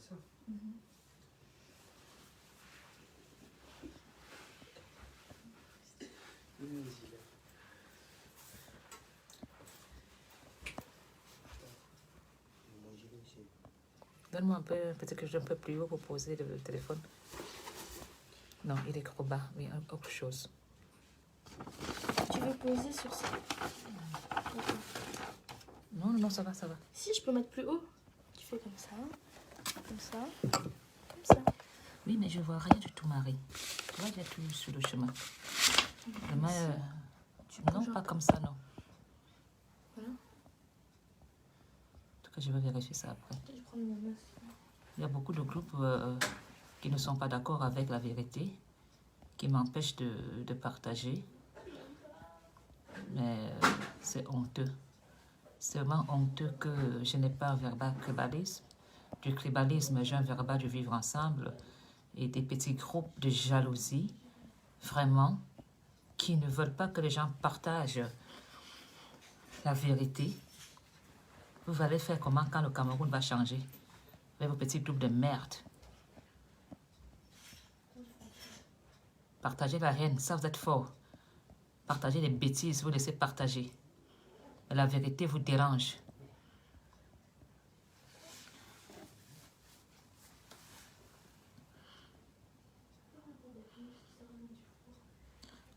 ça. Donne-moi un peu, peut-être que je un peu plus haut pour poser le téléphone. Non, il est trop bas. Oui, autre chose. Tu veux poser sur ça? Non, non, ça va, ça va. Si, je peux mettre plus haut. Tu fais comme ça, comme ça, comme ça. Oui, mais je vois rien du tout, Marie. Tu vois, il y a tout sur le chemin. Demain, non, pas comme ça, non. Voilà. En tout cas, je vais vérifier ça après. Je vais prendre mon masque. Il y a beaucoup de groupes qui ne sont pas d'accord avec la vérité, qui m'empêchent de partager. Mais c'est honteux. C'est vraiment honteux que je n'ai pas un verbal tribalisme. Du tribalisme, j'ai un verbal du vivre ensemble et des petits groupes de jalousie, vraiment, qui ne veulent pas que les gens partagent la vérité. Vous allez faire comment quand le Cameroun va changer? Avec vos petits groupes de merde. Partagez la haine, ça vous êtes fort. Partagez les bêtises, vous laissez partager. Mais la vérité vous dérange.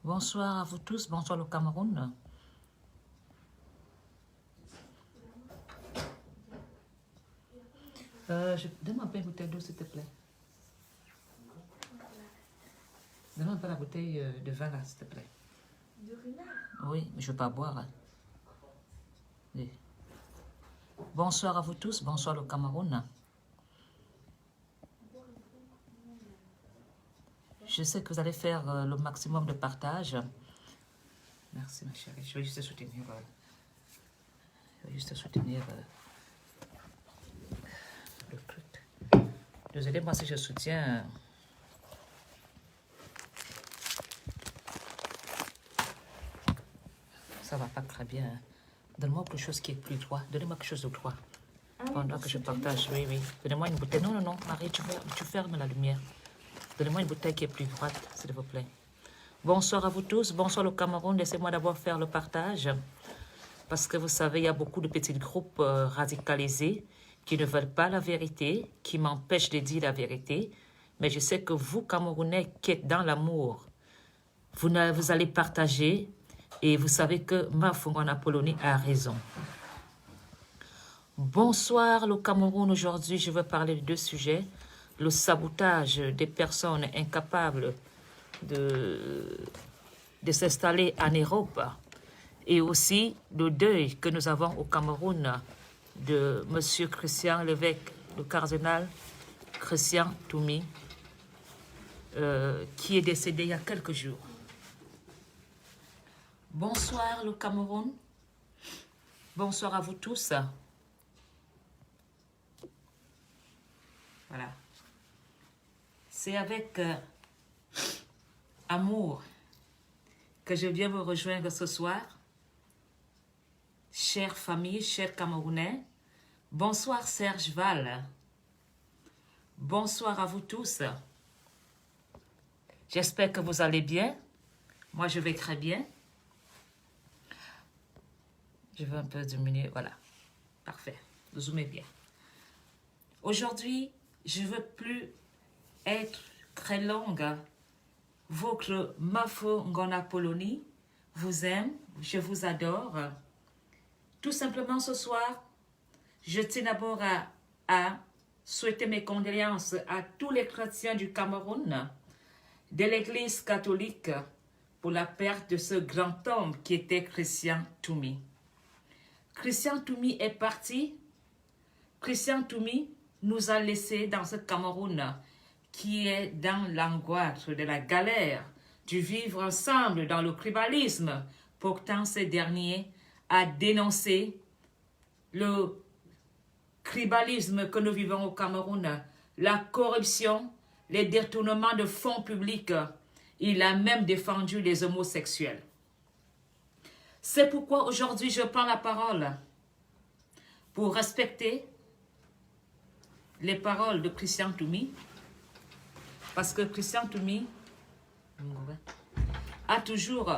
Bonsoir à vous tous, bonsoir le Cameroun. Donne-moi un peu une bouteille d'eau, s'il te plaît. Donne-moi un peu la bouteille de vin, là, s'il te plaît. De renard? Oui, mais je ne veux pas boire. Hein. Oui. Bonsoir à vous tous, bonsoir le Cameroun. Je sais que vous allez faire le maximum de partage. Merci ma chérie, je vais juste te soutenir. Je vais juste te soutenir le truc. Désolée, moi si je soutiens... ça va pas très bien. Hein. Donne-moi quelque chose qui est plus droit. Donnez-moi quelque chose de droit. Pendant que je partage, oui, oui. Donnez-moi une bouteille. Non, non, non, Marie, tu fermes la lumière. Donnez-moi une bouteille qui est plus droite, s'il vous plaît. Bonsoir à vous tous. Bonsoir le Cameroun. Laissez-moi d'abord faire le partage. Parce que vous savez, il y a beaucoup de petits groupes radicalisés qui ne veulent pas la vérité, qui m'empêchent de dire la vérité. Mais je sais que vous, Camerounais, qui êtes dans l'amour, vous allez partager. Et vous savez que Mafongwana Apollonie a raison. Bonsoir le Cameroun. Aujourd'hui, je veux parler de deux sujets. Le sabotage des personnes incapables de s'installer en Europe. Et aussi le deuil que nous avons au Cameroun de M. Christian Lévesque, le cardinal Christian Toumi, qui est décédé il y a quelques jours. Bonsoir le Cameroun. Bonsoir à vous tous. Voilà. C'est avec amour que je viens vous rejoindre ce soir. Chère famille, chers Camerounais. Bonsoir Serge Val. Bonsoir à vous tous. J'espère que vous allez bien. Moi, je vais très bien. Je vais un peu diminuer, voilà. Parfait, zoomez bien. Aujourd'hui, je ne veux plus être très longue. Votre Mafongwana Apollonie vous aime, je vous adore. Tout simplement ce soir, je tiens d'abord à souhaiter mes condoléances à tous les chrétiens du Cameroun, de l'Église catholique, pour la perte de ce grand homme qui était Christian Toumi. Christian Toumi est parti. Christian Toumi nous a laissés dans ce Cameroun qui est dans l'angoisse de la galère, du vivre ensemble dans le tribalisme. Pourtant, ce dernier a dénoncé le tribalisme que nous vivons au Cameroun, la corruption, les détournements de fonds publics. Il a même défendu les homosexuels. C'est pourquoi aujourd'hui je prends la parole pour respecter les paroles de Christian Toumi, parce que Christian Toumi a toujours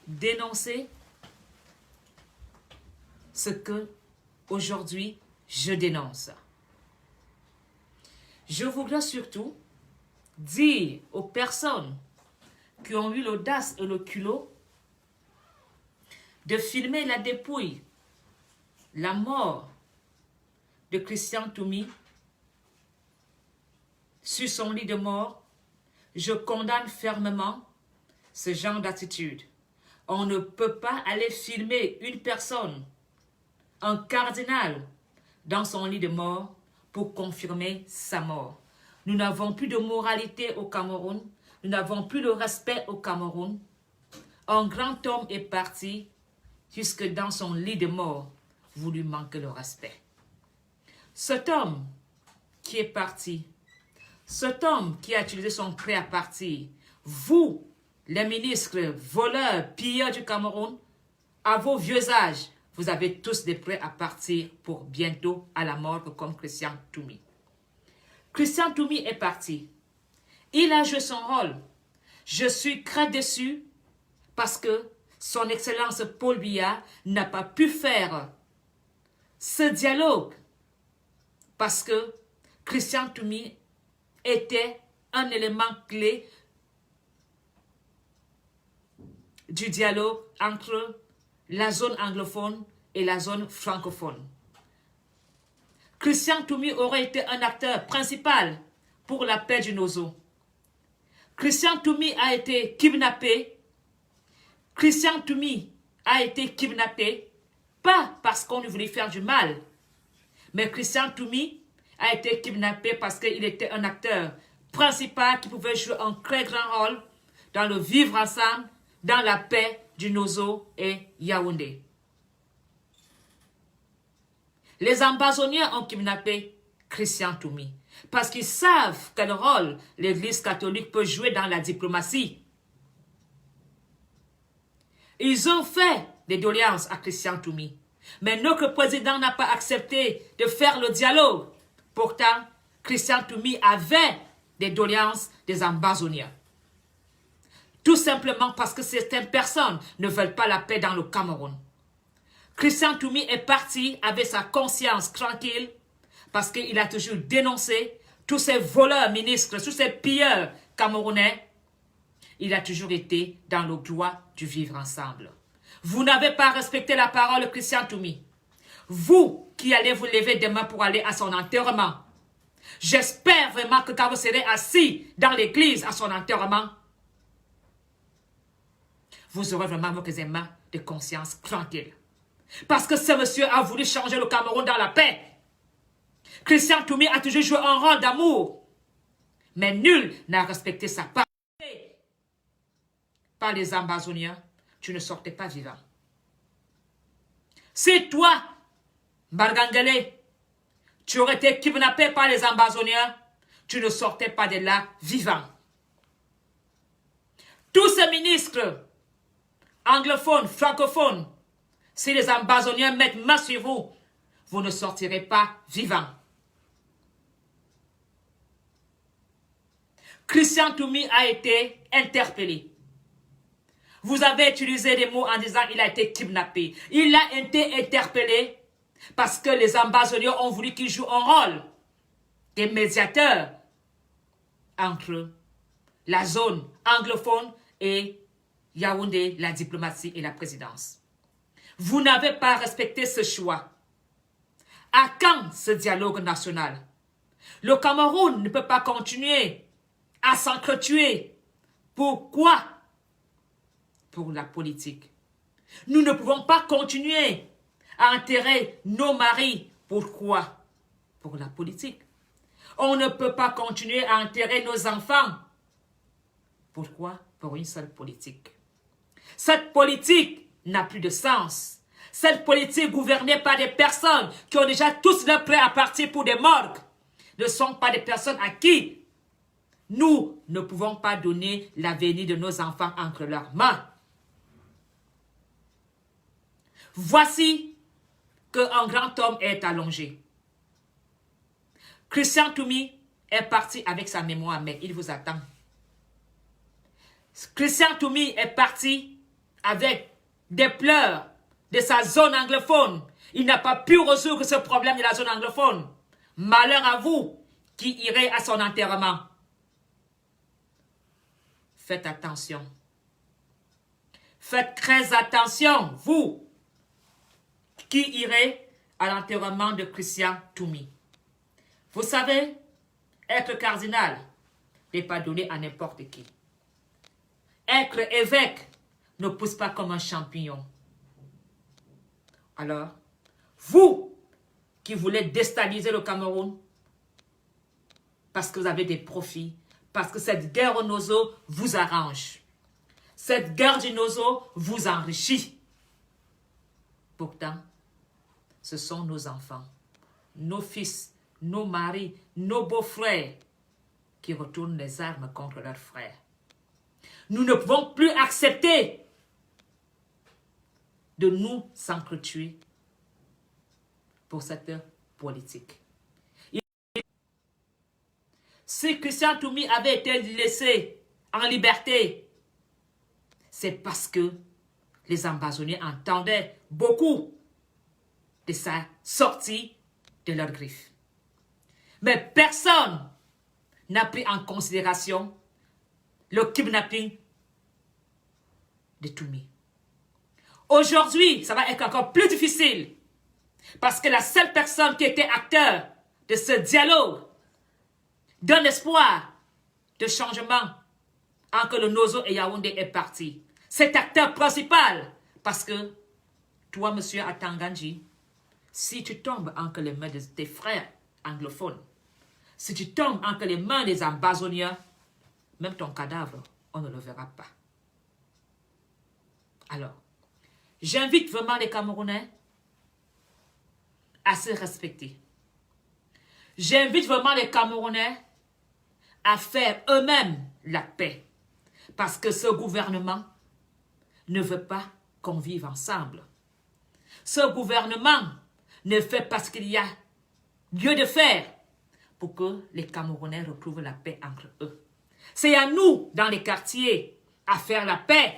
dénoncé ce que aujourd'hui je dénonce. Je voudrais surtout dire aux personnes qui ont eu l'audace et le culot de filmer la dépouille, la mort de Christian Toumi sur son lit de mort, je condamne fermement ce genre d'attitude. On ne peut pas aller filmer une personne, un cardinal, dans son lit de mort pour confirmer sa mort. Nous n'avons plus de moralité au Cameroun, nous n'avons plus de respect au Cameroun. Un grand homme est parti jusque dans son lit de mort, vous lui manquez le respect. Cet homme qui est parti, cet homme qui a utilisé son prêt à partir, vous, les ministres, voleurs, pilleurs du Cameroun, à vos vieux âges, vous avez tous des prêts à partir pour bientôt à la mort comme Christian Toumi. Christian Toumi est parti. Il a joué son rôle. Je suis très déçu parce que son Excellence Paul Biya n'a pas pu faire ce dialogue parce que Christian Toumi était un élément clé du dialogue entre la zone anglophone et la zone francophone. Christian Toumi aurait été un acteur principal pour la paix du Nozo. Christian Toumi a été kidnappé. Christian Toumi a été kidnappé, pas parce qu'on lui voulait faire du mal, mais Christian Toumi a été kidnappé parce qu'il était un acteur principal qui pouvait jouer un très grand rôle dans le vivre ensemble, dans la paix du Nozo et Yaoundé. Les ambazoniens ont kidnappé Christian Toumi parce qu'ils savent quel rôle l'Église catholique peut jouer dans la diplomatie. Ils ont fait des doléances à Christian Toumi, mais notre président n'a pas accepté de faire le dialogue. Pourtant, Christian Toumi avait des doléances des ambazoniens. Tout simplement parce que certaines personnes ne veulent pas la paix dans le Cameroun. Christian Toumi est parti avec sa conscience tranquille parce qu'il a toujours dénoncé tous ces voleurs ministres, tous ces pilleurs camerounais. Il a toujours été dans le droit du vivre ensemble. Vous n'avez pas respecté la parole de Christian Toumi. Vous qui allez vous lever demain pour aller à son enterrement. J'espère vraiment que quand vous serez assis dans l'église à son enterrement, vous aurez vraiment vos éléments de conscience tranquille. Parce que ce monsieur a voulu changer le Cameroun dans la paix. Christian Toumi a toujours joué un rôle d'amour. Mais nul n'a respecté sa parole. Par les ambazoniens, tu ne sortais pas vivant. Si toi, Bargangele, tu aurais été kidnappé par les ambazoniens, tu ne sortais pas de là vivant. Tous ces ministres, anglophones, francophones, si les ambazoniens mettent main sur vous, vous ne sortirez pas vivant. Christian Toumi a été interpellé. Vous avez utilisé des mots en disant qu'il a été kidnappé. Il a été interpellé parce que les ambazoniens ont voulu qu'il joue un rôle des médiateurs entre la zone anglophone et Yaoundé, la diplomatie et la présidence. Vous n'avez pas respecté ce choix. À quand ce dialogue national? Le Cameroun ne peut pas continuer à s'entretuer. Pourquoi? Pour la politique. Nous ne pouvons pas continuer à enterrer nos maris. Pourquoi? Pour la politique. On ne peut pas continuer à enterrer nos enfants. Pourquoi? Pour une seule politique. Cette politique n'a plus de sens. Cette politique gouvernée par des personnes qui ont déjà tous leur prêt à partir pour des morgues ne sont pas des personnes à qui nous ne pouvons pas donner l'avenir de nos enfants entre leurs mains. Voici qu'un grand homme est allongé. Christian Toumi est parti avec sa mémoire, mais il vous attend. Christian Toumi est parti avec des pleurs de sa zone anglophone. Il n'a pas pu résoudre ce problème de la zone anglophone. Malheur à vous qui irez à son enterrement. Faites attention. Faites très attention, vous qui irez à l'enterrement de Christian Toumi. Vous savez, être cardinal n'est pas donné à n'importe qui. Être évêque ne pousse pas comme un champignon. Alors, vous qui voulez déstabiliser le Cameroun, parce que vous avez des profits, parce que cette guerre au Nozo vous arrange. Cette guerre du Nozo vous enrichit. Pourtant, ce sont nos enfants, nos fils, nos maris, nos beaux-frères qui retournent les armes contre leurs frères. Nous ne pouvons plus accepter de nous s'entretuer pour cette politique. Si Christian Toumi avait été laissé en liberté, c'est parce que les ambazoniens entendaient beaucoup de sa sortie de leurs griffes. Mais personne n'a pris en considération le kidnapping de Toumi. Aujourd'hui, ça va être encore plus difficile parce que la seule personne qui était acteur de ce dialogue donne espoir de changement entre le Nozo et Yaoundé est parti. Cet acteur principal, parce que toi, monsieur Atanganji, si tu tombes entre les mains de tes frères anglophones, si tu tombes entre les mains des ambazoniens, même ton cadavre, on ne le verra pas. Alors, j'invite vraiment les Camerounais à se respecter. J'invite vraiment les Camerounais à faire eux-mêmes la paix. Parce que ce gouvernement ne veut pas qu'on vive ensemble. Ce gouvernement ne fait pas ce qu'il y a lieu de faire pour que les Camerounais retrouvent la paix entre eux. C'est à nous, dans les quartiers, à faire la paix.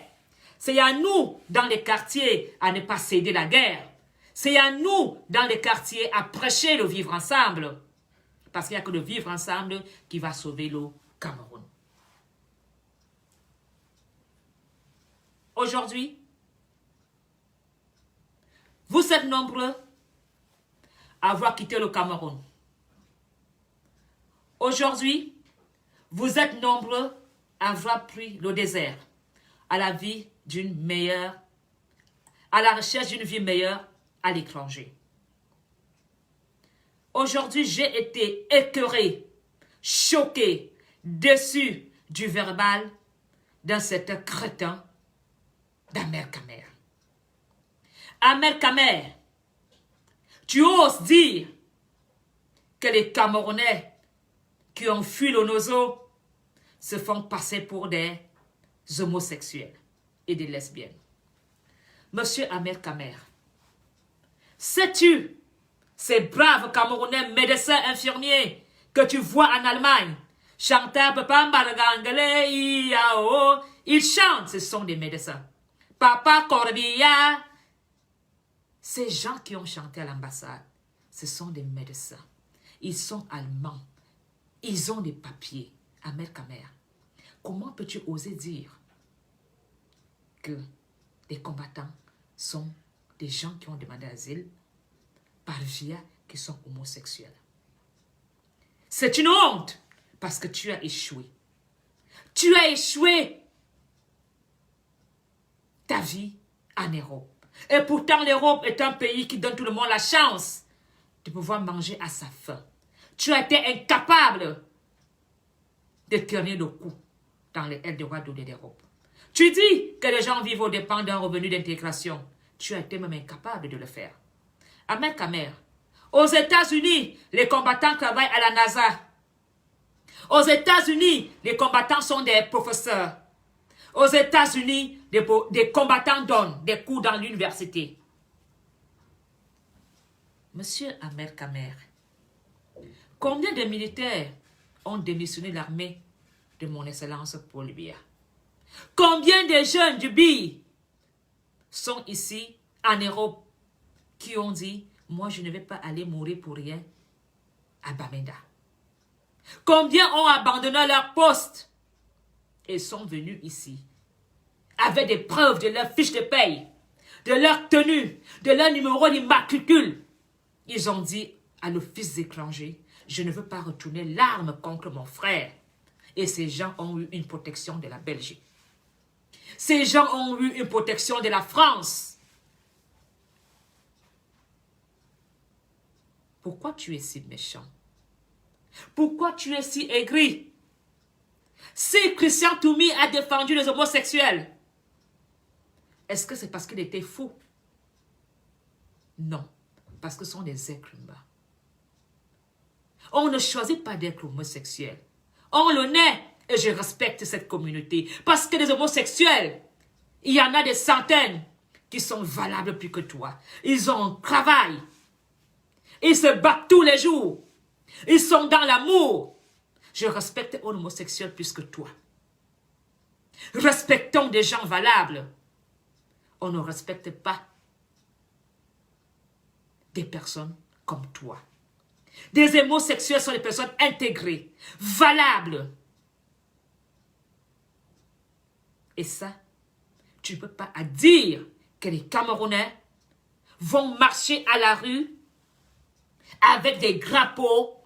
C'est à nous, dans les quartiers, à ne pas céder la guerre. C'est à nous, dans les quartiers, à prêcher le vivre ensemble. Parce qu'il n'y a que le vivre ensemble qui va sauver le Cameroun. Aujourd'hui, vous êtes nombreux à avoir quitté le Cameroun. Aujourd'hui, vous êtes nombreux à avoir pris le désert à la vie d'une meilleure, à la recherche d'une vie meilleure à l'étranger. Aujourd'hui, j'ai été écœuré, choqué, déçu du verbal d'un certain crétin d'Amer Kamer. Amer Kamer, tu oses dire que les Camerounais qui ont fui le Nozo se font passer pour des homosexuels et des lesbiennes. Monsieur Amer Kamer, sais-tu ces braves Camerounais médecins infirmiers que tu vois en Allemagne chantant ils chantent, ce sont des médecins. Papa Corbilla, ces gens qui ont chanté à l'ambassade, ce sont des médecins. Ils sont allemands. Ils ont des papiers. Amer Kamer, comment peux-tu oser dire que les combattants sont des gens qui ont demandé asile par via qui sont homosexuels? C'est une honte parce que tu as échoué. Tu as échoué ta vie en Europe. Et pourtant, l'Europe est un pays qui donne tout le monde la chance de pouvoir manger à sa faim. Tu as été incapable de tenir le coup dans les Eldorado de l'Europe. Tu dis que les gens vivent aux dépens d'un revenu d'intégration. Tu as été même incapable de le faire. Amer Kamer, aux États-Unis, les combattants travaillent à la NASA. Aux États-Unis, les combattants sont des professeurs. Aux États-Unis, des combattants donnent des cours dans l'université. Monsieur Amer Kamer, Combien de militaires ont démissionné de l'armée de mon excellence Paul Biya? Combien de jeunes du BI sont ici en Europe qui ont dit, moi je ne vais pas aller mourir pour rien à Bamenda? Combien ont abandonné leur poste et sont venus ici avec des preuves de leur fiche de paye, de leur tenue, de leur numéro d'immatricule? Ils ont dit à l'office étranger, je ne veux pas retourner l'arme contre mon frère. Et ces gens ont eu une protection de la Belgique. Ces gens ont eu une protection de la France. Pourquoi tu es si méchant? Pourquoi tu es si aigri? Si Christian Toumi a défendu les homosexuels, est-ce que c'est parce qu'il était fou? Non, parce que ce sont des êtres humains. On ne choisit pas d'être homosexuel. On le naît et je respecte cette communauté. Parce que les homosexuels, il y en a des centaines qui sont valables plus que toi. Ils ont un travail. Ils se battent tous les jours. Ils sont dans l'amour. Je respecte un homosexuel plus que toi. Respectons des gens valables. On ne respecte pas des personnes comme toi. Des homosexuels sont des personnes intégrées, valables. Et ça, tu ne peux pas dire que les Camerounais vont marcher à la rue avec des drapeaux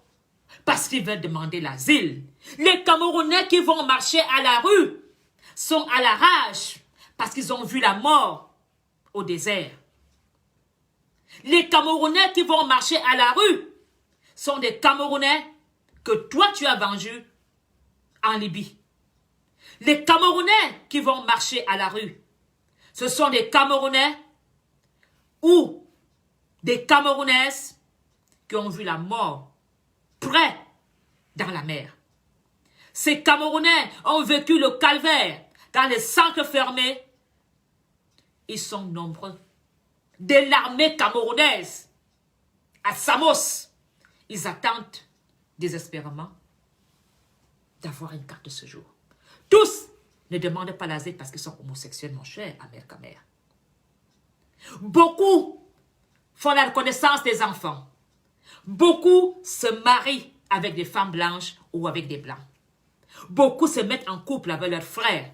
parce qu'ils veulent demander l'asile. Les Camerounais qui vont marcher à la rue sont à la rage parce qu'ils ont vu la mort au désert. Les Camerounais qui vont marcher à la rue sont des Camerounais que toi tu as vendus en Libye. Les Camerounais qui vont marcher à la rue, ce sont des Camerounais ou des Camerounaises qui ont vu la mort près dans la mer. Ces Camerounais ont vécu le calvaire dans les centres fermés. Ils sont nombreux. De l'armée camerounaise à Samos, ils attendent désespérément d'avoir une carte de séjour. Tous ne demandent pas l'asile parce qu'ils sont homosexuels, mon cher Amer Kamer. Beaucoup font la reconnaissance des enfants. Beaucoup se marient avec des femmes blanches ou avec des blancs. Beaucoup se mettent en couple avec leurs frères.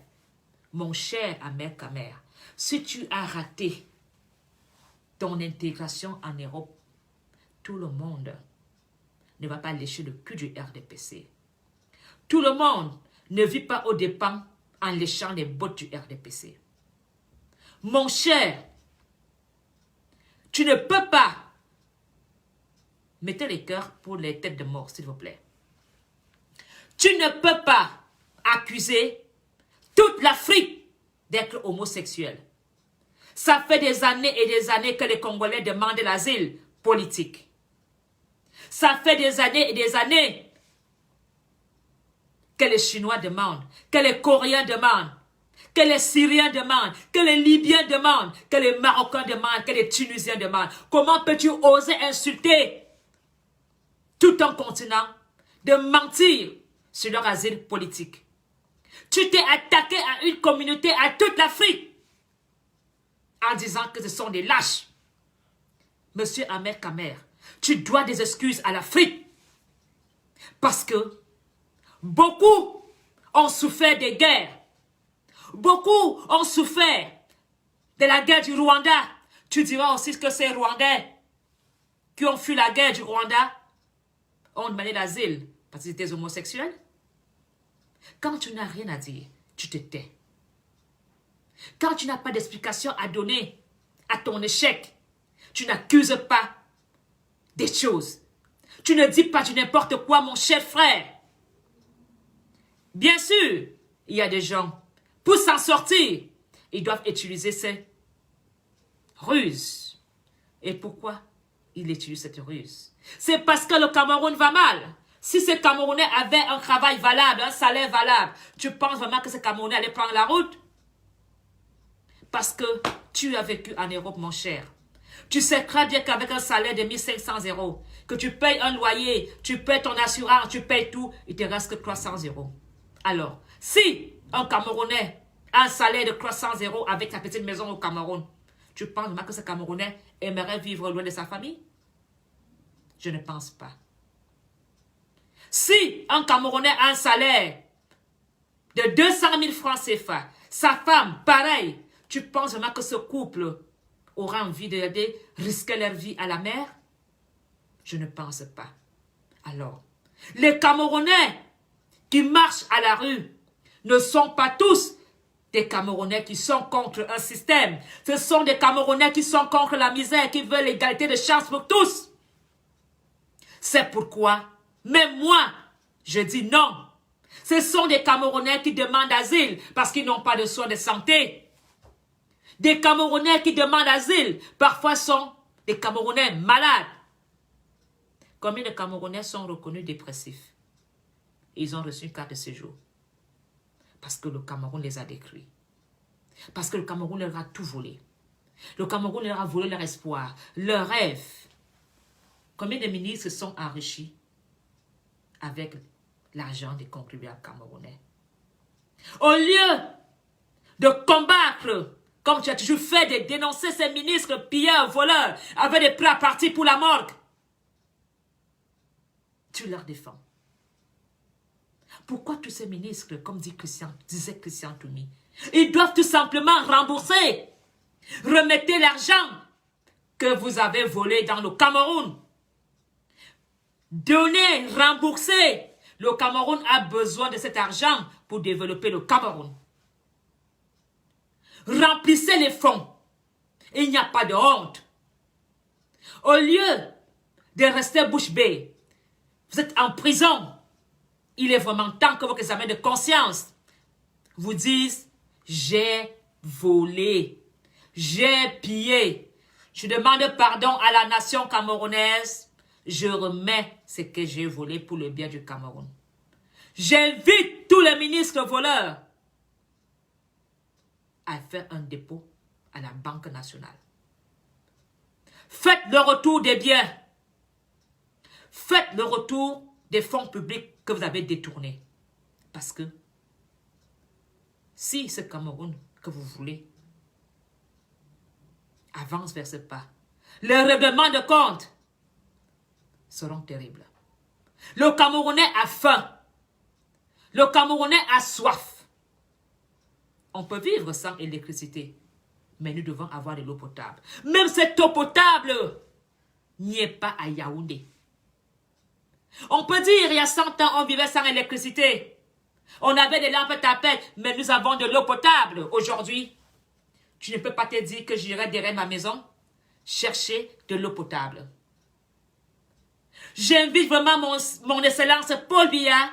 Mon cher Amer Kamer, si tu as raté ton intégration en Europe, tout le monde ne va pas lécher le cul du RDPC. Tout le monde ne vit pas aux dépens en léchant les bottes du RDPC. Mon cher, tu ne peux pas. Mettez les cœurs pour les têtes de mort, s'il vous plaît. Tu ne peux pas accuser toute l'Afrique d'être homosexuel. Ça fait des années et des années que les Congolais demandent l'asile politique. Ça fait des années et des années que les Chinois demandent, que les Coréens demandent, que les Syriens demandent, que les Libyens demandent, que les Marocains demandent, que les Tunisiens demandent. Comment peux-tu oser insulter tout un continent de mentir sur leur asile politique? Tu t'es attaqué à une communauté, à toute l'Afrique, en disant que ce sont des lâches. Monsieur Amer Kamer, tu dois des excuses à l'Afrique. Parce que beaucoup ont souffert des guerres. Beaucoup ont souffert de la guerre du Rwanda. Tu diras aussi que ces Rwandais qui ont fui la guerre du Rwanda ont demandé l'asile parce qu'ils étaient homosexuels. Quand tu n'as rien à dire, tu te tais. Quand tu n'as pas d'explication à donner à ton échec, tu n'accuses pas des choses. Tu ne dis pas du n'importe quoi, mon cher frère. Bien sûr, il y a des gens, pour s'en sortir, ils doivent utiliser ces ruses. Et pourquoi ils utilisent cette ruse? C'est parce que le Cameroun va mal. Si ces Camerounais avaient un travail valable, un salaire valable, tu penses vraiment que ces Camerounais allaient prendre la route? Parce que tu as vécu en Europe, mon cher. Tu sais très bien qu'avec un salaire de 1500 €, que tu payes un loyer, tu payes ton assurance, tu payes tout, il te reste que 300 €. Alors, si un Camerounais a un salaire de 300 € avec sa petite maison au Cameroun, tu penses vraiment que ce Camerounais aimerait vivre loin de sa famille? Je ne pense pas. Si un Camerounais a un salaire de 200 000 francs CFA, sa femme, pareil, tu penses vraiment que ce couple aura envie de risquer leur vie à la mer? Je ne pense pas. Alors, les Camerounais qui marchent à la rue ne sont pas tous des Camerounais qui sont contre un système. Ce sont des Camerounais qui sont contre la misère, qui veulent l'égalité de chance pour tous. C'est pourquoi, même moi, je dis non. Ce sont des Camerounais qui demandent asile parce qu'ils n'ont pas de soins de santé. Des Camerounais qui demandent asile, parfois sont des Camerounais malades. Combien de Camerounais sont reconnus dépressifs? Ils ont reçu une carte de séjour. Parce que le Cameroun les a détruits. Parce que le Cameroun leur a tout volé. Le Cameroun leur a volé leur espoir, leur rêve. Combien de ministres se sont enrichis avec l'argent des contribuables camerounais? Au lieu de combattre, comme tu as toujours fait, de dénoncer ces ministres pilleurs, voleurs, avec des plats partis pour la morgue, tu leur défends. Pourquoi tous ces ministres, comme disait Christian Toumi, ils doivent tout simplement rembourser, remettez l'argent que vous avez volé dans le Cameroun. Donnez, remboursez. Le Cameroun a besoin de cet argent pour développer le Cameroun. Remplissez les fonds. Il n'y a pas de honte. Au lieu de rester bouche bée, vous êtes en prison. Il est vraiment temps que vos examens de conscience vous disent « J'ai volé, j'ai pillé. Je demande pardon à la nation camerounaise. Je remets ce que j'ai volé pour le bien du Cameroun. » J'invite tous les ministres voleurs à faire un dépôt à la Banque nationale. Faites le retour des biens. Faites le retour des fonds publics que vous avez détournés. Parce que si ce Cameroun que vous voulez avance vers ce pas, les règlements de compte seront terribles. Le Camerounais a faim. Le Camerounais a soif. On peut vivre sans électricité, mais nous devons avoir de l'eau potable. Même cette eau potable n'y est pas à Yaoundé. On peut dire, il y a 100 ans, on vivait sans électricité. On avait des lampes tapettes, mais nous avons de l'eau potable. Aujourd'hui, tu ne peux pas te dire que j'irai derrière ma maison chercher de l'eau potable. J'invite vraiment mon excellence Paul Biya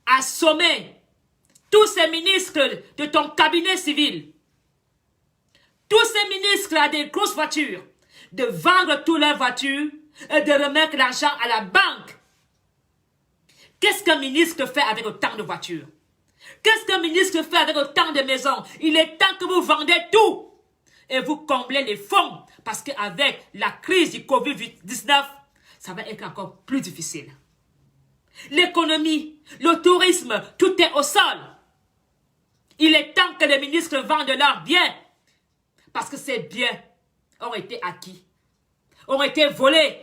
à sommer tous ces ministres de ton cabinet civil, tous ces ministres à des grosses voitures, de vendre toutes leurs voitures et de remettre l'argent à la banque. Qu'est-ce qu'un ministre fait avec autant de voitures? Qu'est-ce qu'un ministre fait avec autant de maisons? Il est temps que vous vendez tout et vous comblez les fonds parce qu'avec la crise du Covid-19, ça va être encore plus difficile. L'économie, le tourisme, tout est au sol. Il est temps que les ministres vendent leurs biens parce que ces biens ont été acquis, ont été volés.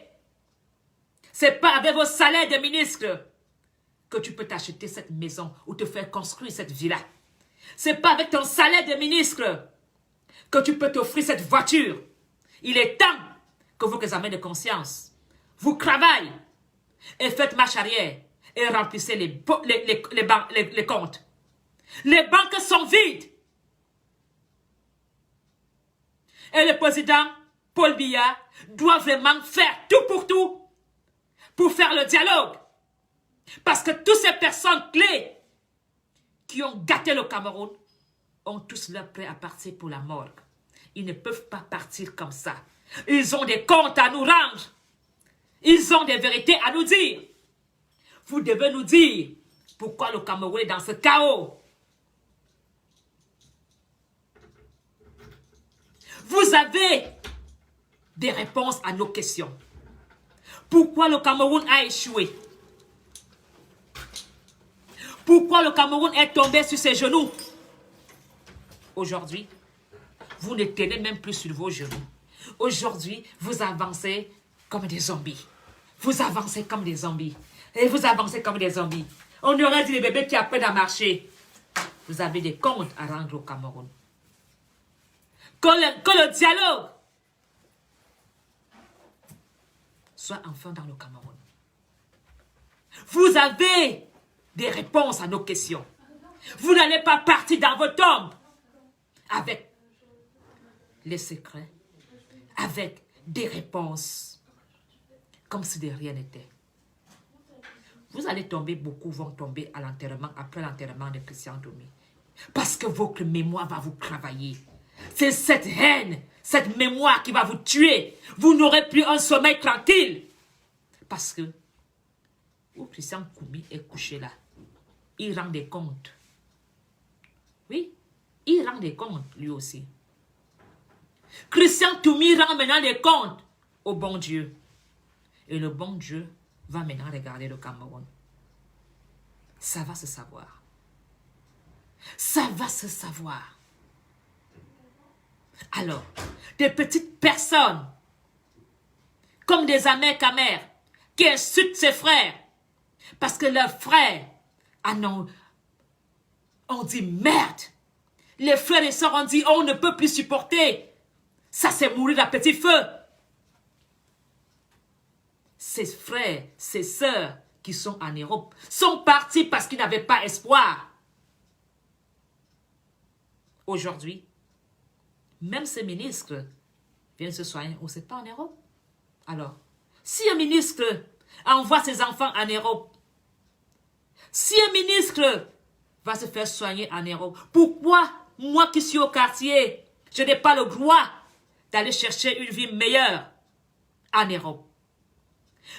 C'est pas avec vos salaires de ministres que tu peux t'acheter cette maison ou te faire construire cette villa. C'est pas avec ton salaire de ministre que tu peux t'offrir cette voiture. Il est temps que vos examens de conscience vous travaillez et faites marche arrière et remplissez les comptes. Les banques sont vides. Et le président Paul Biya doit vraiment faire tout pour faire le dialogue. Parce que toutes ces personnes clés qui ont gâté le Cameroun ont tous leur prêt à partir pour la morgue. Ils ne peuvent pas partir comme ça. Ils ont des comptes à nous rendre. Ils ont des vérités à nous dire. Vous devez nous dire pourquoi le Cameroun est dans ce chaos. Vous avez des réponses à nos questions. Pourquoi le Cameroun a échoué? Pourquoi le Cameroun est tombé sur ses genoux? Aujourd'hui, vous ne tenez même plus sur vos genoux. Aujourd'hui, vous avancez comme des zombies. Vous avancez comme des zombies. Et vous avancez comme des zombies. On aurait dit les bébés qui apprennent à marcher. Vous avez des comptes à rendre au Cameroun. Que le dialogue soit enfin dans le Cameroun. Vous avez des réponses à nos questions. Vous n'allez pas partir dans vos tombes avec les secrets, avec des réponses, comme si de rien n'était. Vous allez tomber, beaucoup vont tomber à l'enterrement, après l'enterrement de Christian Domi. Parce que votre mémoire va vous travailler. C'est cette haine, cette mémoire qui va vous tuer. Vous n'aurez plus un sommeil tranquille. Parce que, où Christian Koumi est couché là, il rend des comptes. Oui, il rend des comptes lui aussi. Christian Toumi rend maintenant des comptes au bon Dieu. Et le bon Dieu va maintenant regarder le Cameroun. Ça va se savoir. Ça va se savoir. Alors, des petites personnes, comme des amers-camers, qui insultent ses frères, parce que leurs frères ont dit merde. Les frères et sœurs ont dit on ne peut plus supporter. Ça, c'est mourir à petit feu. Ses frères, ses sœurs qui sont en Europe sont partis parce qu'ils n'avaient pas espoir. Aujourd'hui, même ces ministres viennent se soigner, on ne sait pas en Europe. Alors, si un ministre envoie ses enfants en Europe, si un ministre va se faire soigner en Europe, pourquoi moi qui suis au quartier, je n'ai pas le droit d'aller chercher une vie meilleure en Europe?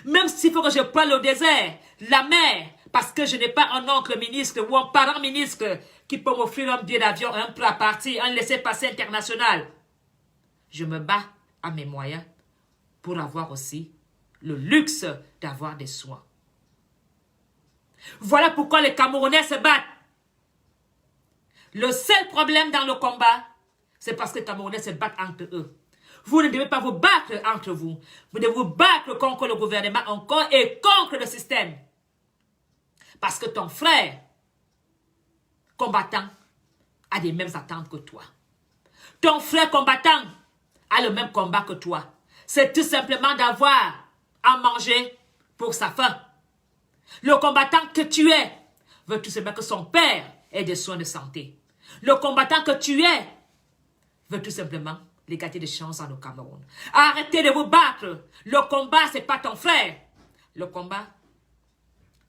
Même s'il faut que je prenne le désert, la mer, parce que je n'ai pas un oncle ministre ou un parent ministre qui peut m'offrir un billet d'avion, un plat parti, un laissez-passer international. Je me bats à mes moyens pour avoir aussi le luxe d'avoir des soins. Voilà pourquoi les Camerounais se battent. Le seul problème dans le combat, c'est parce que les Camerounais se battent entre eux. Vous ne devez pas vous battre entre vous. Vous devez vous battre contre le gouvernement encore et contre le système. Parce que ton frère, combattant, a les mêmes attentes que toi. Ton frère combattant a le même combat que toi. C'est tout simplement d'avoir à manger pour sa faim. Le combattant que tu es veut tout simplement que son père ait des soins de santé. Le combattant que tu es veut tout simplement l'égalité de chance dans le Cameroun. Arrêtez de vous battre. Le combat, ce n'est pas ton frère. Le combat,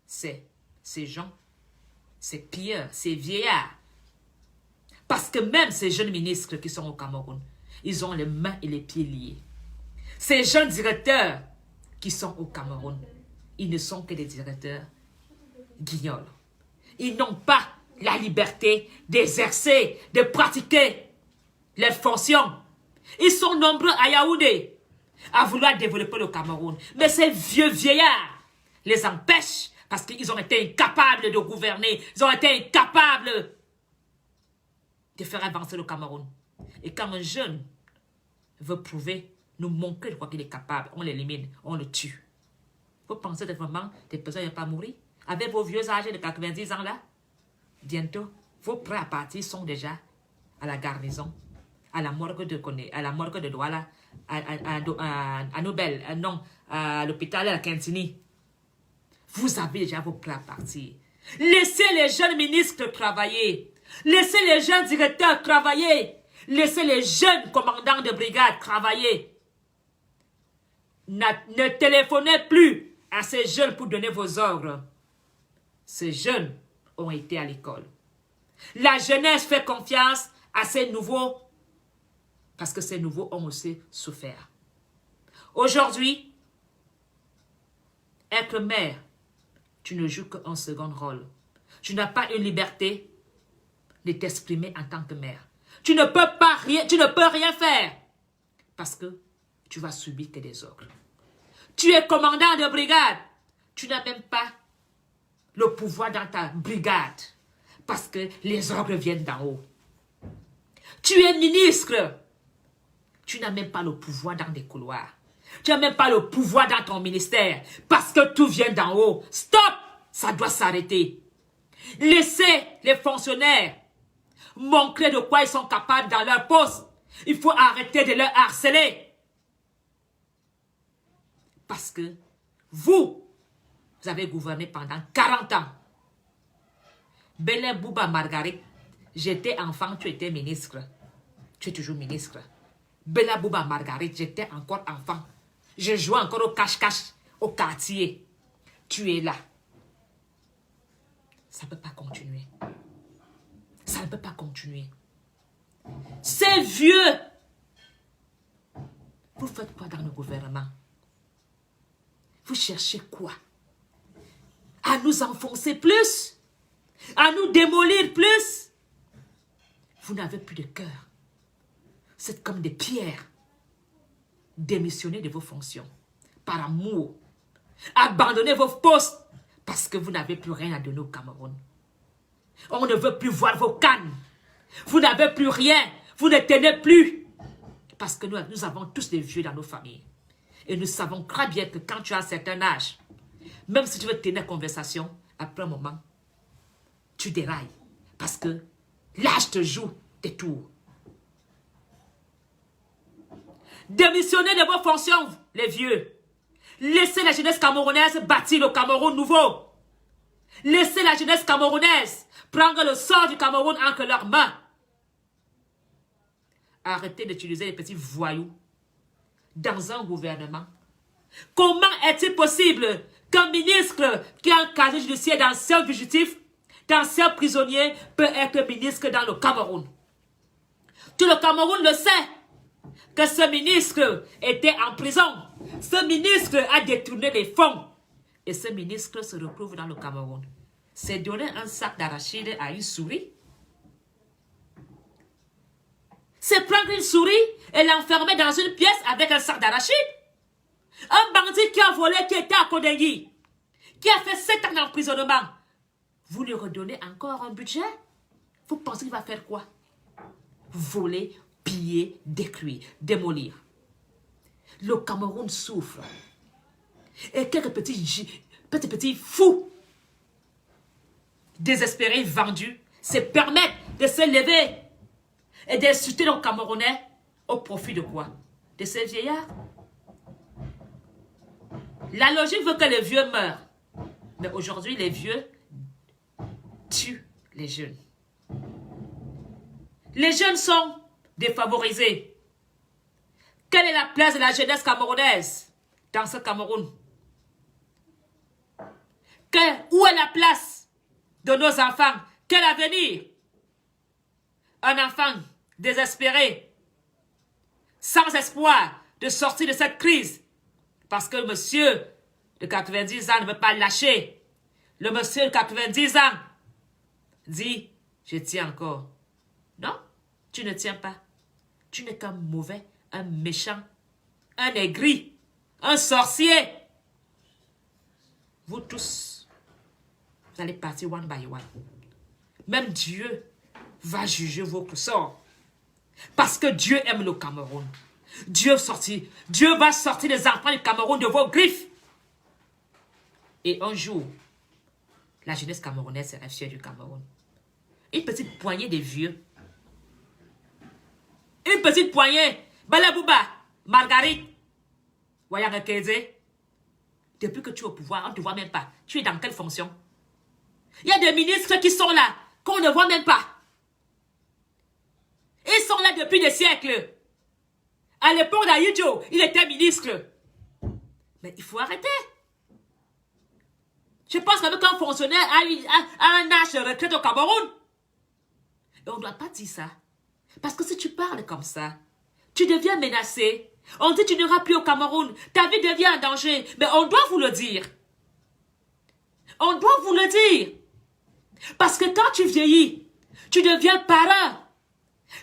c'est ces gens, ces pilleurs, ces vieillards. Parce que même ces jeunes ministres qui sont au Cameroun, ils ont les mains et les pieds liés. Ces jeunes directeurs qui sont au Cameroun, ils ne sont que des directeurs guignols. Ils n'ont pas la liberté d'exercer, de pratiquer leurs fonctions. Ils sont nombreux à Yaoundé à vouloir développer le Cameroun. Mais ces vieux vieillards les empêchent parce qu'ils ont été incapables de gouverner. Ils ont été incapables de faire avancer le Cameroun. Et quand un jeune veut prouver, nous montrer de quoi qu'il est capable, on l'élimine, on le tue. Vous pensez vraiment que des personnes ne vont pas mourir? Avec vos vieux âgés de 90 ans là, bientôt, vos prêts à partir sont déjà à la garnison, à la morgue de Douala, à Nobel, non, à l'hôpital à la Quintini. Vous avez déjà vos prêts à partir. Laissez les jeunes ministres travailler. Laissez les jeunes directeurs travailler. Laissez les jeunes commandants de brigade travailler. Ne téléphonez plus à ces jeunes pour donner vos ordres. Ces jeunes ont été à l'école. La jeunesse fait confiance à ces nouveaux parce que ces nouveaux ont aussi souffert. Aujourd'hui, être maire, tu ne joues qu'un second rôle. Tu n'as pas une liberté de t'exprimer en tant que maire. Tu ne peux rien faire parce que tu vas subir que des ordres. Tu es commandant de brigade. Tu n'as même pas le pouvoir dans ta brigade. Parce que les ordres viennent d'en haut. Tu es ministre. Tu n'as même pas le pouvoir dans les couloirs. Tu n'as même pas le pouvoir dans ton ministère. Parce que tout vient d'en haut. Stop! Ça doit s'arrêter. Laissez les fonctionnaires montrer de quoi ils sont capables dans leur poste. Il faut arrêter de leur harceler. Parce que vous avez gouverné pendant 40 ans. Bele Bouba Margarit, j'étais enfant, tu étais ministre. Tu es toujours ministre. Bela Bouba Margarit, j'étais encore enfant. Je jouais encore au cache-cache, au quartier. Tu es là. Ça ne peut pas continuer. Ça ne peut pas continuer. C'est vieux. Vous faites quoi dans le gouvernement? Vous cherchez quoi? À nous enfoncer plus? À nous démolir plus? Vous n'avez plus de cœur. C'est comme des pierres. Démissionnez de vos fonctions par amour. Abandonnez vos postes parce que vous n'avez plus rien à donner au Cameroun. On ne veut plus voir vos cannes. Vous n'avez plus rien. Vous ne tenez plus. Parce que nous avons tous des vieux dans nos familles. Et nous savons très bien que quand tu as un certain âge, même si tu veux tenir conversation, après un moment, tu dérailles. Parce que l'âge te joue des tours. Démissionnez de vos fonctions, les vieux. Laissez la jeunesse camerounaise bâtir le Cameroun nouveau. Laissez la jeunesse camerounaise prendre le sort du Cameroun entre leurs mains. Arrêtez d'utiliser les petits voyous dans un gouvernement. Comment est-il possible qu'un ministre qui a un casier judiciaire d'ancien fugitif, d'ancien prisonnier, peut être ministre dans le Cameroun? Tout le Cameroun le sait que ce ministre était en prison. Ce ministre a détourné les fonds. Et ce ministre se retrouve dans le Cameroun. C'est donner un sac d'arachide à une souris. C'est prendre une souris et l'enfermer dans une pièce avec un sac d'arachide. Un bandit qui a volé, qui était à Kodengui, qui a fait 7 ans d'emprisonnement. Vous lui redonnez encore un budget? Vous pensez qu'il va faire quoi? Voler, piller, détruire, démolir. Le Cameroun souffre. Et quelques petits fous, désespérés, vendus, se permettent de se lever et d'insulter les Camerounais au profit de quoi? De ces vieillards. La logique veut que les vieux meurent. Mais aujourd'hui, les vieux tuent les jeunes. Les jeunes sont défavorisés. Quelle est la place de la jeunesse camerounaise dans ce Cameroun? Où est la place de nos enfants? Quel avenir? Un enfant désespéré, sans espoir de sortir de cette crise. Parce que le monsieur de 90 ans ne veut pas lâcher. Le monsieur de 90 ans dit, je tiens encore. Non, tu ne tiens pas. Tu n'es qu'un mauvais, un méchant, un aigri, un sorcier. Vous tous, vous allez partir one by one. Même Dieu va juger votre sort. Parce que Dieu aime le Cameroun. Dieu va sortir les enfants du Cameroun de vos griffes. Et un jour, la jeunesse camerounaise sera fière du Cameroun. Une petite poignée de vieux. Une petite poignée. Balabouba, Marguerite, Wayang Keze. Depuis que tu es au pouvoir, on ne te voit même pas. Tu es dans quelle fonction? Il y a des ministres qui sont là, qu'on ne voit même pas. Ils sont là depuis des siècles. À l'époque d'Ayidjo, il était ministre. Mais il faut arrêter. Je pense qu'avec un fonctionnaire a un âge de retraite au Cameroun. Et on ne doit pas dire ça. Parce que si tu parles comme ça, tu deviens menacé. On dit que tu n'iras plus au Cameroun. Ta vie devient en danger. Mais on doit vous le dire. On doit vous le dire. Parce que quand tu vieillis, tu deviens parent.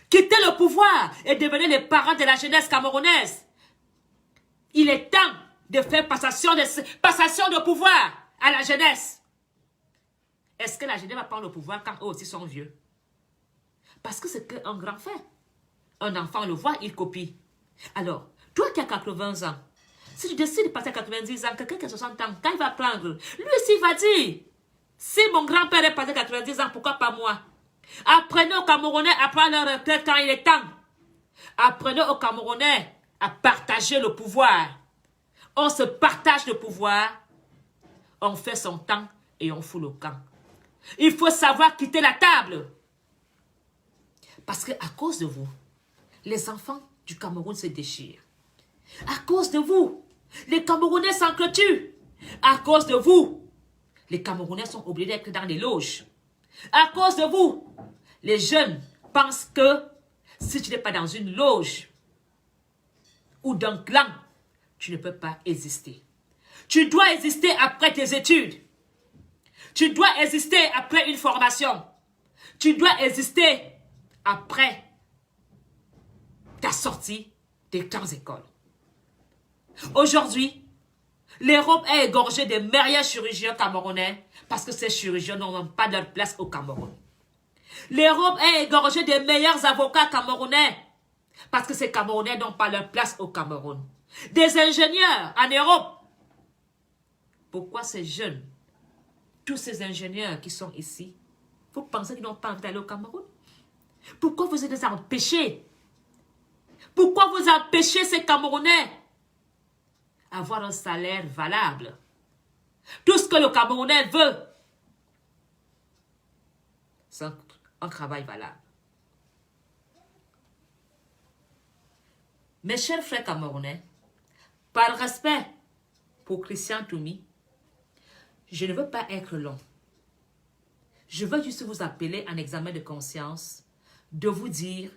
Quitter le pouvoir et devenir les parents de la jeunesse camerounaise. Il est temps de faire passation de pouvoir à la jeunesse. Est-ce que la jeunesse va prendre le pouvoir quand eux aussi sont vieux? Parce que c'est qu'un grand fait. Un enfant le voit, il copie. Alors, toi qui as 80 ans, si tu décides de passer à 90 ans, quelqu'un qui a 60 ans, quand il va prendre, lui aussi il va dire, si mon grand-père est passé à 90 ans, pourquoi pas moi? Apprenez aux Camerounais à prendre leur retraite quand il est temps. Apprenez aux Camerounais à partager le pouvoir. On se partage le pouvoir, on fait son temps et on fout le camp. Il faut savoir quitter la table. Parce qu'à cause de vous, les enfants du Cameroun se déchirent. À cause de vous, les Camerounais s'entretuent. À cause de vous, les Camerounais sont obligés d'être dans les loges. À cause de vous, les jeunes pensent que si tu n'es pas dans une loge ou d'un clan, tu ne peux pas exister. Tu dois exister après tes études. Tu dois exister après une formation. Tu dois exister après ta sortie des grandes écoles. Aujourd'hui, l'Europe est égorgée des meilleurs chirurgiens camerounais parce que ces chirurgiens n'ont pas leur place au Cameroun. L'Europe est égorgée des meilleurs avocats camerounais parce que ces Camerounais n'ont pas leur place au Cameroun. Des ingénieurs en Europe. Pourquoi ces jeunes, tous ces ingénieurs qui sont ici, vous pensez qu'ils n'ont pas envie d'aller au Cameroun? Pourquoi vous êtes empêchés? Pourquoi vous empêchez ces Camerounais avoir un salaire valable? Tout ce que le Camerounais veut, c'est un travail valable. Mes chers frères camerounais, par respect pour Christian Toumi, je ne veux pas être long. Je veux juste vous appeler en examen de conscience, de vous dire,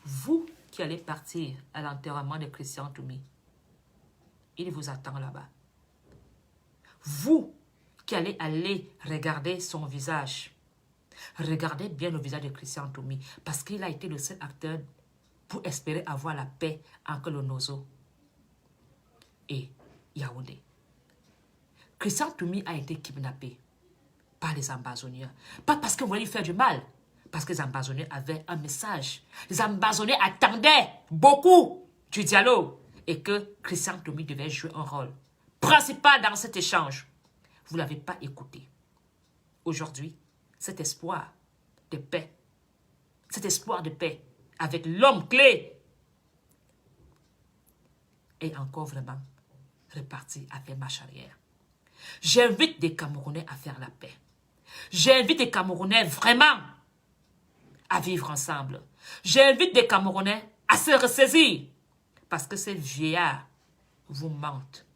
vous qui allez partir à l'enterrement de Christian Toumi, il vous attend là-bas. Vous qui allez aller regarder son visage, regardez bien le visage de Christian Toumi, parce qu'il a été le seul acteur pour espérer avoir la paix entre le Nozo et Yaoundé. Christian Toumi a été kidnappé par les ambazoniens. Pas parce qu'ils voulaient lui faire du mal, parce que les ambazoniens avaient un message. Les ambazoniens attendaient beaucoup du dialogue et que Christian Toumi devait jouer un rôle principal dans cet échange. Vous ne l'avez pas écouté. Aujourd'hui, cet espoir de paix, avec l'homme clé, est encore vraiment reparti à faire marche arrière. J'invite des Camerounais à faire la paix. J'invite des Camerounais vraiment à vivre ensemble. J'invite des Camerounais à se ressaisir. Parce que ces vieillards vous mentent.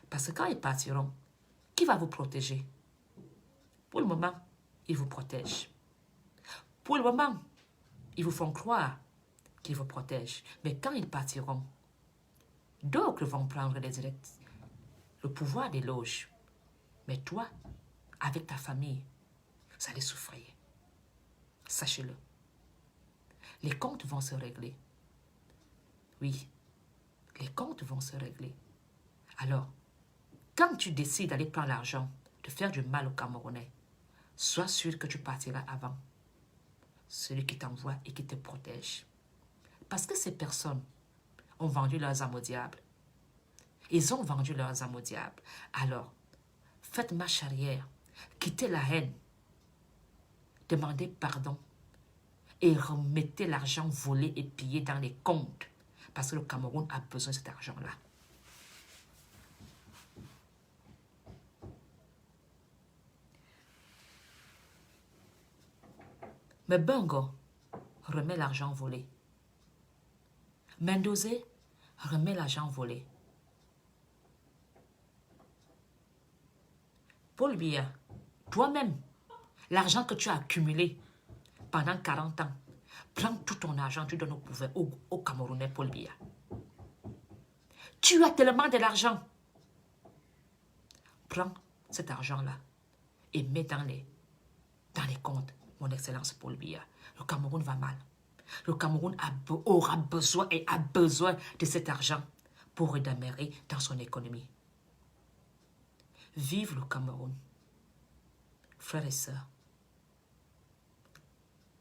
Parce que quand ils partiront, qui va vous protéger? Pour le moment, ils vous protègent. Pour le moment, ils vous font croire qu'ils vous protègent. Mais quand ils partiront, d'autres vont prendre le pouvoir des loges. Mais toi, avec ta famille, vous allez souffrir. Sachez-le. Les comptes vont se régler. Oui, les comptes vont se régler. Alors, quand tu décides d'aller prendre l'argent, de faire du mal aux Camerounais, sois sûr que tu partiras avant celui qui t'envoie et qui te protège. Parce que ces personnes ont vendu leurs âmes au diable. Ils ont vendu leurs âmes au diable. Alors, faites marche arrière, quittez la haine, demandez pardon et remettez l'argent volé et pillé dans les comptes. Parce que le Cameroun a besoin de cet argent-là. Mais Bongo remet l'argent volé. Mendoza remet l'argent volé. Paul Biya, toi-même, l'argent que tu as accumulé pendant 40 ans, prends tout ton argent, tu donnes au Camerounais Paul Biya. Tu as tellement de l'argent. Prends cet argent-là et mets dans les comptes, mon excellence Paul Biya. Le Cameroun va mal. Le Cameroun aura besoin et a besoin de cet argent pour redémarrer dans son économie. Vive le Cameroun. Frères et sœurs,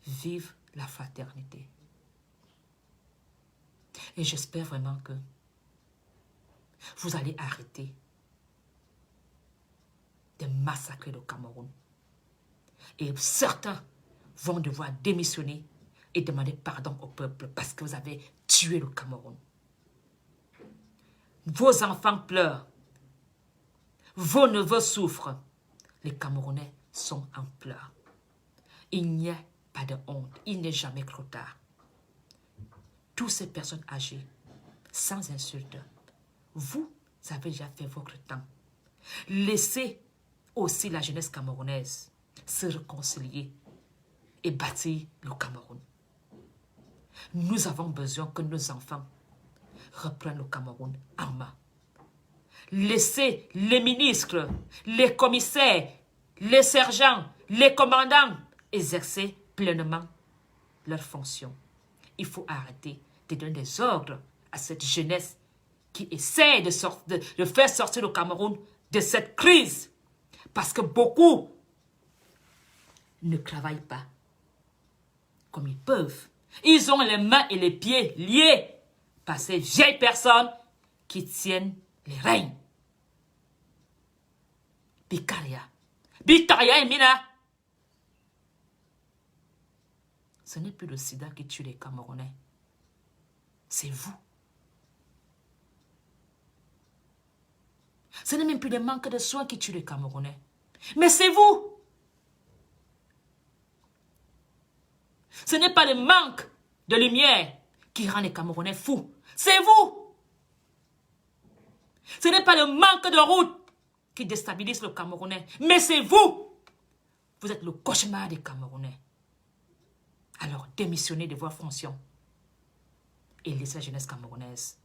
vive la fraternité. Et j'espère vraiment que vous allez arrêter de massacrer le Cameroun. Et certains vont devoir démissionner et demander pardon au peuple parce que vous avez tué le Cameroun. Vos enfants pleurent. Vos neveux souffrent. Les Camerounais sont en pleurs. Il n'y a pas de honte. Il n'est jamais trop tard. Toutes ces personnes âgées, sans insulte, vous avez déjà fait votre temps. Laissez aussi la jeunesse camerounaise se réconcilier et bâtir le Cameroun. Nous avons besoin que nos enfants reprennent le Cameroun en main. Laissez les ministres, les commissaires, les sergents, les commandants exercer pleinement leurs fonctions. Il faut arrêter de donner des ordres à cette jeunesse qui essaie de faire sortir le Cameroun de cette crise. Parce que beaucoup ne travaillent pas comme ils peuvent. Ils ont les mains et les pieds liés par ces vieilles personnes qui tiennent les règnes. Bikaria. Bikaria et Mina. Ce n'est plus le sida qui tue les Camerounais. C'est vous. Ce n'est même plus le manque de soins qui tue les Camerounais. Mais c'est vous. Ce n'est pas le manque de lumière qui rend les Camerounais fous. C'est vous. Ce n'est pas le manque de route qui déstabilise le Camerounais. Mais c'est vous. Vous êtes le cauchemar des Camerounais. Alors démissionnez de vos fonctions et laissez la jeunesse camerounaise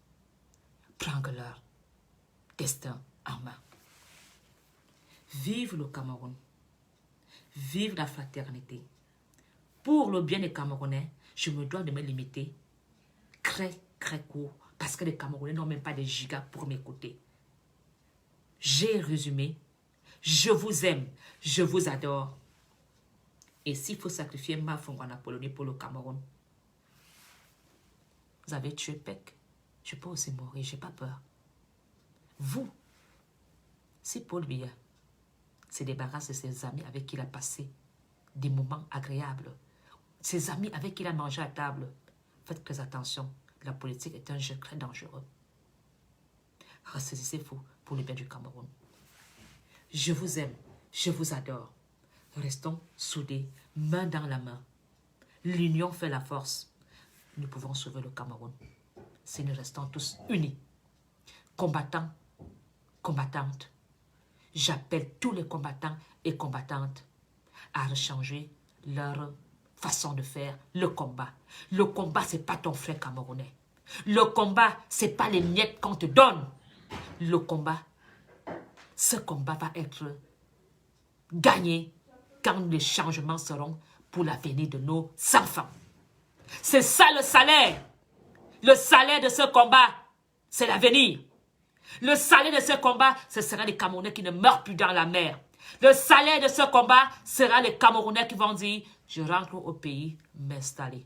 prendre leur destin en main. Vive le Cameroun. Vive la fraternité. Pour le bien des Camerounais, je me dois de me limiter très court parce que les Camerounais n'ont même pas de gigas pour m'écouter. J'ai résumé. Je vous aime. Je vous adore. Et s'il faut sacrifier Mafo Ngona Apollonie pour le Cameroun, vous avez tué Pec. Je peux aussi mourir, je n'ai pas peur. Vous, si Paul Biya se débarrasse de ses amis avec qui il a passé des moments agréables, ses amis avec qui il a mangé à table, faites très attention. La politique est un jeu très dangereux. Ressaisissez-vous pour le bien du Cameroun. Je vous aime, je vous adore. Restons soudés, main dans la main. L'union fait la force. Nous pouvons sauver le Cameroun si nous restons tous unis. Combattants, combattantes. J'appelle tous les combattants et combattantes à rechanger leur façon de faire le combat. Le combat, ce n'est pas ton frère camerounais. Le combat, ce n'est pas les miettes qu'on te donne. Le combat, ce combat va être gagné quand les changements seront pour l'avenir de nos enfants. C'est ça le salaire. Le salaire de ce combat, c'est l'avenir. Le salaire de ce combat, ce sera les Camerounais qui ne meurent plus dans la mer. Le salaire de ce combat sera les Camerounais qui vont dire « Je rentre au pays m'installer ».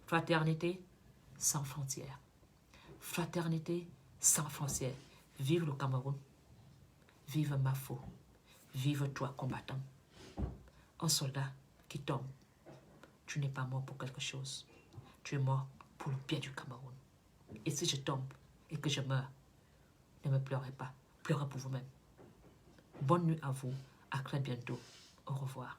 Fraternité sans frontières. Fraternité sans frontières. Vive le Cameroun. Vive Mafo. Vive toi, combattant. Un soldat qui tombe. Tu n'es pas mort pour quelque chose. Tu es mort pour le bien du Cameroun. Et si je tombe et que je meurs, ne me pleurez pas. Pleurez pour vous-même. Bonne nuit à vous. À très bientôt. Au revoir.